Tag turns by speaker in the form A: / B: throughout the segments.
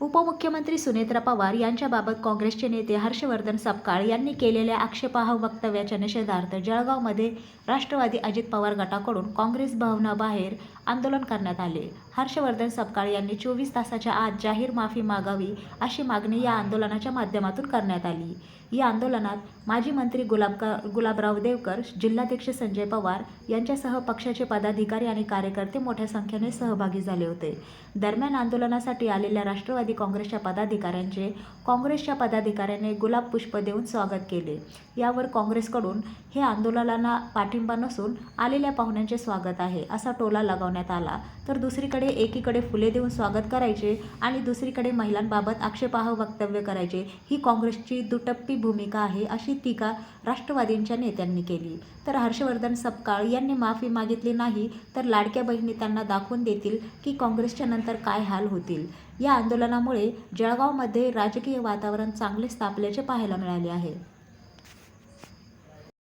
A: उपमुख्यमंत्री सुनेत्रा पवार यांच्याबाबत काँग्रेसचे नेते हर्षवर्धन सपकाळ यांनी केलेल्या आक्षेपार्ह वक्तव्याच्या निषेधार्थ जळगावमध्ये राष्ट्रवादी अजित पवार गटाकडून काँग्रेस भवनाबाहेर आंदोलन करण्यात आले। हर्षवर्धन सपकाळ यांनी 24 तासाच्या आत जाहीर माफी मागावी अशी मागणी या आंदोलनाच्या माध्यमातून करण्यात आली। या आंदोलनात माजी मंत्री गुलाबराव देवकर, जिल्हाध्यक्ष संजय पवार यांच्यासह पक्षाचे पदाधिकारी आणि कार्यकर्ते मोठ्या संख्येने सहभागी झाले होते। दरम्यान आंदोलनासाठी आलेल्या राष्ट्रवादी काँग्रेसच्या पदाधिकाऱ्यांचे काँग्रेसच्या पदाधिकाऱ्यांनी गुलाब पुष्प देऊन स्वागत केले। यावर काँग्रेसकडून हे आंदोलनाला पाठिंबा नसून आलेल्या पाहुण्यांचे स्वागत आहे असा टोला लगावण्यात आला, तर दुसरीकडे एकीकडे फुले देऊन स्वागत करायचे आणि दुसरीकडे महिलांबाबत आक्षेपार्ह वक्तव्य करायचे ही काँग्रेसची दुटप्पी भूमिका आहे अशी टीका राष्ट्रवादीच्या नेत्यांनी केली। तर हर्षवर्धन सपकाळ यांनी माफी मागितली नाही तर लाडक्या बहिणी त्यांना दाखवून देतील की काँग्रेसच्या नंतर काय हाल होतील। या आंदोलनामुळे जळगावमध्ये राजकीय वातावरण चांगलेच तापल्याचे पाहायला मिळाले आहे।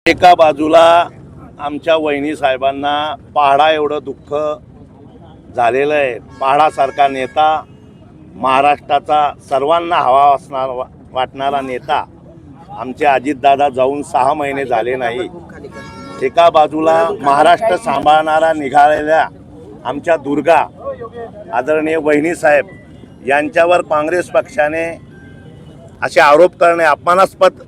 B: एका बाजूला आमच्या वहिनी साहेबांना पहाडा एवढं दुःख झालेलं आहे। पहाडासारखा नेता, महाराष्ट्राचा सर्वांना हवा वाटणारा नेता आमचे अजितदादा जाऊन 6 महिने झाले नाही। एका बाजूला महाराष्ट्र सांभाळणारा निघालेल्या आमच्या दुर्गा आदरणीय वहिनी साहेब यांच्यावर काँग्रेस पक्षाने असे आरोप करणे, अपमानास्पद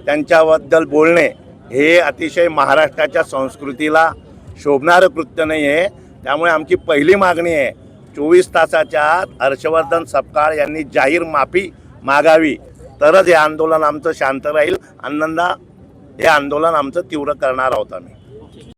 B: त्यांच्याबद्दल बोलणे हे अतिशय महाराष्ट्राच्या संस्कृतीला शोभणारं कृत्य नाही आहे। त्यामुळे आमची पहिली मागणी आहे, 24 तासाच्या आत हर्षवर्धन सपकाळ यांनी जाहीर माफी मागावी, तरच हे आंदोलन आमचं शांत राहील। हे आंदोलन आमचं तीव्र करणार आहोत आम्ही।